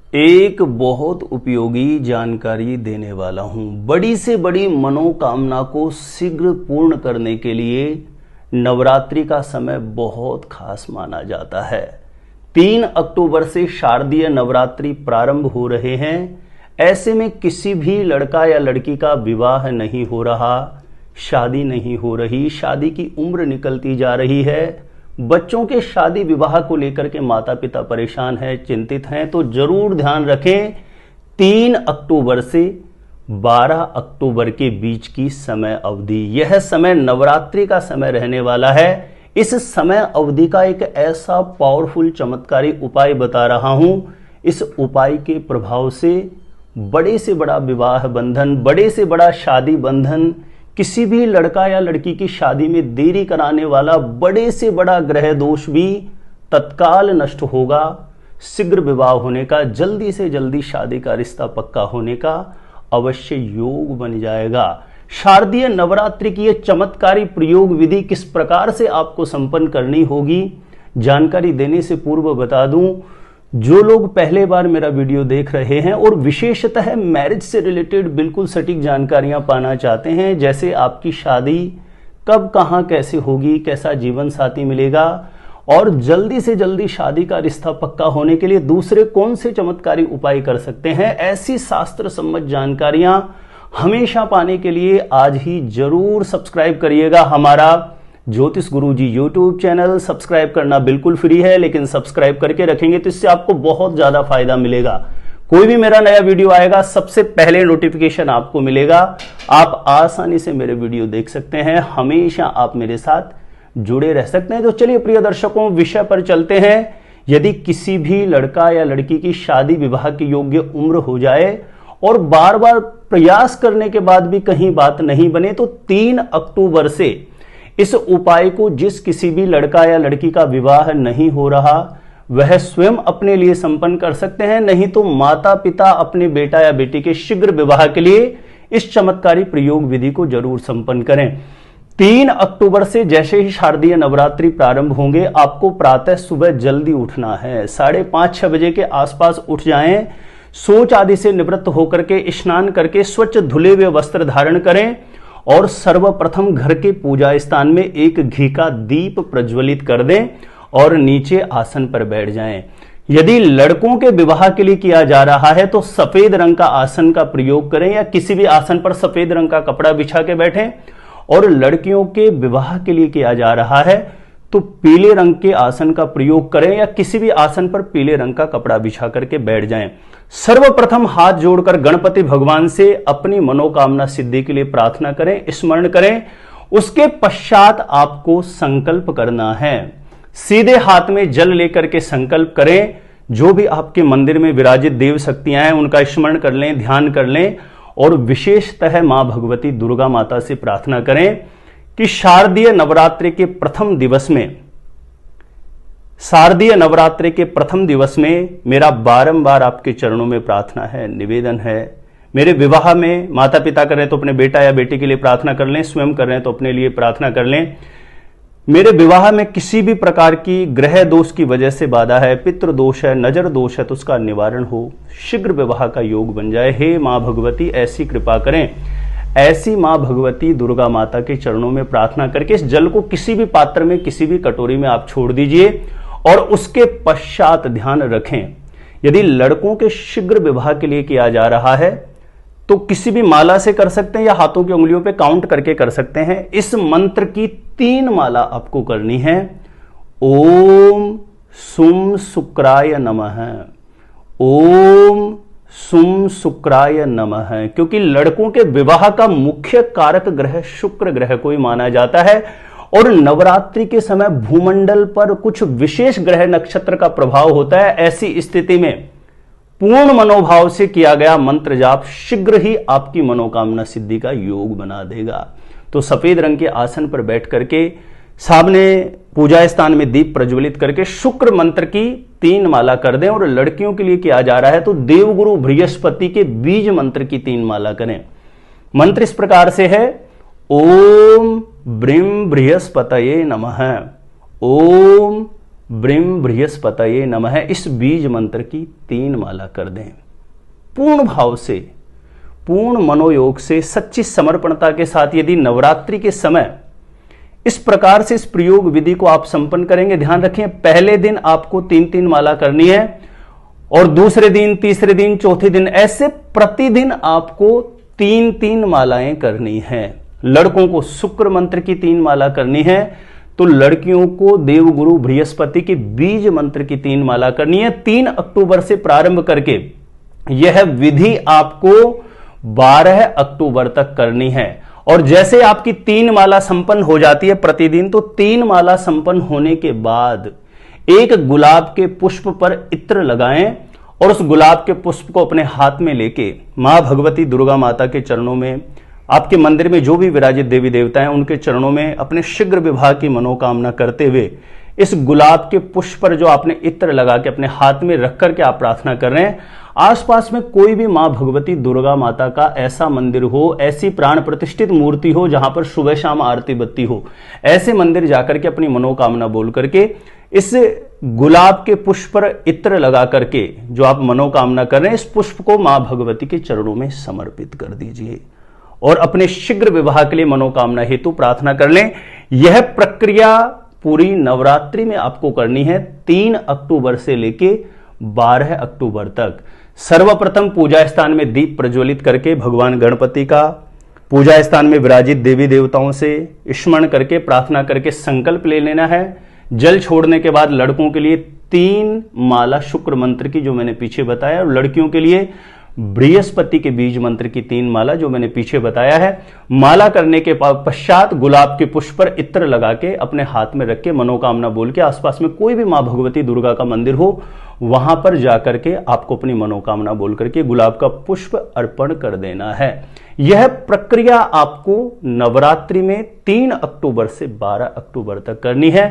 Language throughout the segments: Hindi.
एक बहुत उपयोगी जानकारी देने वाला हूं। बड़ी से बड़ी मनोकामना को शीघ्र पूर्ण करने के लिए नवरात्रि का समय बहुत खास माना जाता है। 3 अक्टूबर से शारदीय नवरात्रि प्रारंभ हो रहे हैं। ऐसे में किसी भी लड़का या लड़की का विवाह नहीं हो रहा, शादी नहीं हो रही, शादी की उम्र निकलती जा रही है, बच्चों के शादी विवाह को लेकर के माता पिता परेशान हैं, चिंतित हैं, तो जरूर ध्यान रखें 3 अक्टूबर से 12 अक्टूबर के बीच की समय अवधि, यह समय नवरात्रि का समय रहने वाला है। इस समय अवधि का एक ऐसा पावरफुल चमत्कारी उपाय बता रहा हूं। इस उपाय के प्रभाव से बड़े से बड़ा विवाह बंधन, बड़े से बड़ा शादी बंधन, किसी भी लड़का या लड़की की शादी में देरी कराने वाला बड़े से बड़ा ग्रह दोष भी तत्काल नष्ट होगा। शीघ्र विवाह होने का, जल्दी से जल्दी शादी का रिश्ता पक्का होने का अवश्य योग बन जाएगा। शारदीय नवरात्रि की यह चमत्कारी प्रयोग विधि किस प्रकार से आपको संपन्न करनी होगी, जानकारी देने से पूर्व बता दूं, जो लोग पहले बार मेरा वीडियो देख रहे हैं और विशेषतः मैरिज से रिलेटेड बिल्कुल सटीक जानकारियां पाना चाहते हैं, जैसे आपकी शादी कब कहां कैसे होगी, कैसा जीवन साथी मिलेगा और जल्दी से जल्दी शादी का रिश्ता पक्का होने के लिए दूसरे कौन से चमत्कारी उपाय कर सकते हैं, ऐसी शास्त्र सम्मत जानकारियां हमेशा पाने के लिए आज ही जरूर सब्सक्राइब करिएगा हमारा ज्योतिष गुरुजी यूट्यूब चैनल। सब्सक्राइब करना बिल्कुल फ्री है, लेकिन सब्सक्राइब करके रखेंगे तो इससे आपको बहुत ज्यादा फायदा मिलेगा। कोई भी मेरा नया वीडियो आएगा सबसे पहले नोटिफिकेशन आपको मिलेगा। आप आसानी से मेरे वीडियो देख सकते हैं, हमेशा आप मेरे साथ जुड़े रह सकते हैं। तो चलिए प्रिय दर्शकों, विषय पर चलते हैं। यदि किसी भी लड़का या लड़की की शादी विवाह की योग्य उम्र हो जाए और बार बार प्रयास करने के बाद भी कहीं बात नहीं बने, तो 3 अक्टूबर से इस उपाय को जिस किसी भी लड़का या लड़की का विवाह नहीं हो रहा वह स्वयं अपने लिए संपन्न कर सकते हैं, नहीं तो माता पिता अपने बेटा या बेटी के शीघ्र विवाह के लिए इस चमत्कारी प्रयोग विधि को जरूर संपन्न करें। 3 अक्टूबर से जैसे ही शारदीय नवरात्रि प्रारंभ होंगे, आपको प्रातः सुबह जल्दी उठना है। 5:30-6 बजे के आसपास उठ जाएं। शौच आदि से निवृत्त होकर के स्नान करके स्वच्छ धुले हुए वस्त्र धारण करें और सर्वप्रथम घर के पूजा स्थान में एक घी का दीप प्रज्वलित कर दें और नीचे आसन पर बैठ जाएं। यदि लड़कों के विवाह के लिए किया जा रहा है तो सफेद रंग का आसन का प्रयोग करें या किसी भी आसन पर सफेद रंग का कपड़ा बिछा के बैठें, और लड़कियों के विवाह के लिए किया जा रहा है तो पीले रंग के आसन का प्रयोग करें या किसी भी आसन पर पीले रंग का कपड़ा बिछा करके बैठ जाएं। सर्वप्रथम हाथ जोड़कर गणपति भगवान से अपनी मनोकामना सिद्धि के लिए प्रार्थना करें, स्मरण करें। उसके पश्चात आपको संकल्प करना है। सीधे हाथ में जल लेकर के संकल्प करें। जो भी आपके मंदिर में विराजित देव शक्तियां हैं उनका स्मरण कर लें, ध्यान कर लें और विशेषतः मां भगवती दुर्गा माता से प्रार्थना करें कि शारदीय नवरात्रि के प्रथम दिवस में मेरा बारंबार आपके चरणों में प्रार्थना है, निवेदन है। मेरे विवाह में माता पिता कर रहे हैं तो अपने बेटा या बेटी के लिए प्रार्थना कर लें, स्वयं कर रहे हैं तो अपने लिए प्रार्थना कर लें। मेरे विवाह में किसी भी प्रकार की ग्रह दोष की वजह से बाधा है, पितृ दोष है, नजर दोष है, तो उसका निवारण हो, शीघ्र विवाह का योग बन जाए। हे मां भगवती ऐसी कृपा करें। ऐसी मां भगवती दुर्गा माता के चरणों में प्रार्थना करके इस जल को किसी भी पात्र में, किसी भी कटोरी में आप छोड़ दीजिए और उसके पश्चात ध्यान रखें, यदि लड़कों के शीघ्र विवाह के लिए किया जा रहा है तो किसी भी माला से कर सकते हैं या हाथों की उंगलियों पे काउंट करके कर सकते हैं। इस मंत्र की 3 माला आपको करनी है। ओम सुम शुक्राय नमः, ओम सुम शुक्राय नमः, क्योंकि लड़कों के विवाह का मुख्य कारक ग्रह शुक्र ग्रह को ही माना जाता है और नवरात्रि के समय भूमंडल पर कुछ विशेष ग्रह नक्षत्र का प्रभाव होता है। ऐसी स्थिति में पूर्ण मनोभाव से किया गया मंत्र जाप शीघ्र ही आपकी मनोकामना सिद्धि का योग बना देगा। तो सफेद रंग के आसन पर बैठ करके सामने पूजा स्थान में दीप प्रज्वलित करके शुक्र मंत्र की 3 माला कर दें, और लड़कियों के लिए किया जा रहा है तो देवगुरु बृहस्पति के बीज मंत्र की 3 माला करें। मंत्र इस प्रकार से है, ओम ब्रीम बृहस्पतये नमः, ओम ब्रीम बृहस्पतये नमः, इस बीज मंत्र की 3 माला कर दें। पूर्ण भाव से, पूर्ण मनोयोग से, सच्ची समर्पणता के साथ यदि नवरात्रि के समय इस प्रकार से इस प्रयोग विधि को आप संपन्न करेंगे, ध्यान रखें पहले दिन आपको 3-3 माला करनी है और दूसरे दिन, तीसरे दिन, चौथे दिन, ऐसे प्रतिदिन आपको 3-3 मालाएं करनी है। लड़कों को शुक्र मंत्र की 3 माला करनी है, तो लड़कियों को देवगुरु बृहस्पति के बीज मंत्र की 3 माला करनी है। 3 अक्टूबर से प्रारंभ करके यह विधि आपको 12 अक्टूबर तक करनी है। और जैसे आपकी 3 माला संपन्न हो जाती है प्रतिदिन, तो 3 माला संपन्न होने के बाद एक गुलाब के पुष्प पर इत्र लगाएं और उस गुलाब के पुष्प को अपने हाथ में लेके मां भगवती दुर्गा माता के चरणों में, आपके मंदिर में जो भी विराजित देवी देवता हैं उनके चरणों में अपने शीघ्र विवाह की मनोकामना करते हुए इस गुलाब के पुष्प पर जो आपने इत्र लगा के अपने हाथ में रख करके आप प्रार्थना कर रहे हैं, आसपास में कोई भी मां भगवती दुर्गा माता का ऐसा मंदिर हो, ऐसी प्राण प्रतिष्ठित मूर्ति हो जहां पर सुबह शाम आरती बत्ती हो, ऐसे मंदिर जाकर के अपनी मनोकामना बोल करके इस गुलाब के पुष्प पर इत्र लगा करके जो आप मनोकामना कर रहे हैं, इस पुष्प को मां भगवती के चरणों में समर्पित कर दीजिए और अपने शीघ्र विवाह के लिए मनोकामना हेतु प्रार्थना कर लें। यह प्रक्रिया पूरी नवरात्रि में आपको करनी है, 3 अक्टूबर से लेके 12 अक्टूबर तक। सर्वप्रथम पूजा स्थान में दीप प्रज्वलित करके भगवान गणपति का, पूजा स्थान में विराजित देवी देवताओं से स्मरण करके प्रार्थना करके संकल्प ले लेना है। जल छोड़ने के बाद लड़कों के लिए 3 माला शुक्र मंत्र की जो मैंने पीछे बताया, और लड़कियों के लिए बृहस्पति के बीज मंत्र की 3 माला जो मैंने पीछे बताया है। माला करने के पश्चात गुलाब के पुष्प पर इत्र लगा के अपने हाथ में रख के मनोकामना बोल के आसपास में कोई भी मां भगवती दुर्गा का मंदिर हो वहां पर जाकर के आपको अपनी मनोकामना बोल करके गुलाब का पुष्प अर्पण कर देना है। यह प्रक्रिया आपको नवरात्रि में 3 अक्टूबर से 12 अक्टूबर तक करनी है।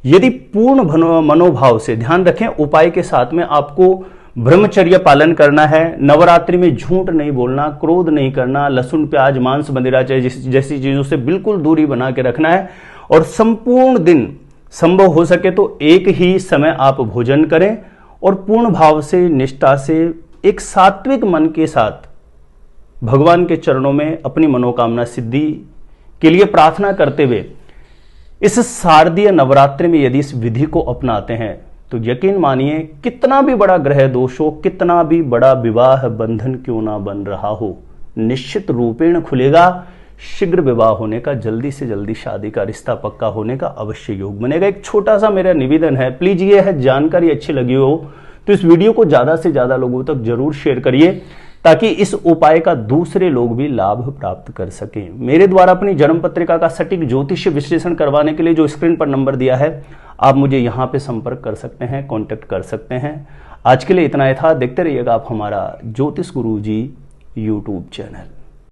यदि पूर्ण मनोभाव से, ध्यान रखें उपाय के साथ में आपको ब्रह्मचर्य पालन करना है, नवरात्रि में झूठ नहीं बोलना, क्रोध नहीं करना, लहसुन प्याज मांस मदिरा जैसी चीजों से बिल्कुल दूरी बना के रखना है, और संपूर्ण दिन संभव हो सके तो एक ही समय आप भोजन करें और पूर्ण भाव से, निष्ठा से, एक सात्विक मन के साथ भगवान के चरणों में अपनी मनोकामना सिद्धि के लिए प्रार्थना करते हुए इस शारदीय नवरात्रि में यदि इस विधि को अपनाते हैं तो यकीन मानिए कितना भी बड़ा ग्रह दोष हो, कितना भी बड़ा विवाह बंधन क्यों ना बन रहा हो, निश्चित रूपेण खुलेगा। शीघ्र विवाह होने का, जल्दी से जल्दी शादी का रिश्ता पक्का होने का अवश्य योग बनेगा। एक छोटा सा मेरा निवेदन है, प्लीज ये है जानकारी अच्छी लगी हो तो इस वीडियो को ज्यादा से ज्यादा लोगों तक जरूर शेयर करिए ताकि इस उपाय का दूसरे लोग भी लाभ प्राप्त कर सकें। मेरे द्वारा अपनी जन्म पत्रिका का सटीक ज्योतिष विश्लेषण करवाने के लिए जो स्क्रीन पर नंबर दिया है आप मुझे यहां पे संपर्क कर सकते हैं, कांटेक्ट कर सकते हैं। आज के लिए इतना ही था। देखते रहिएगा आप हमारा ज्योतिष गुरुजी यूट्यूब चैनल।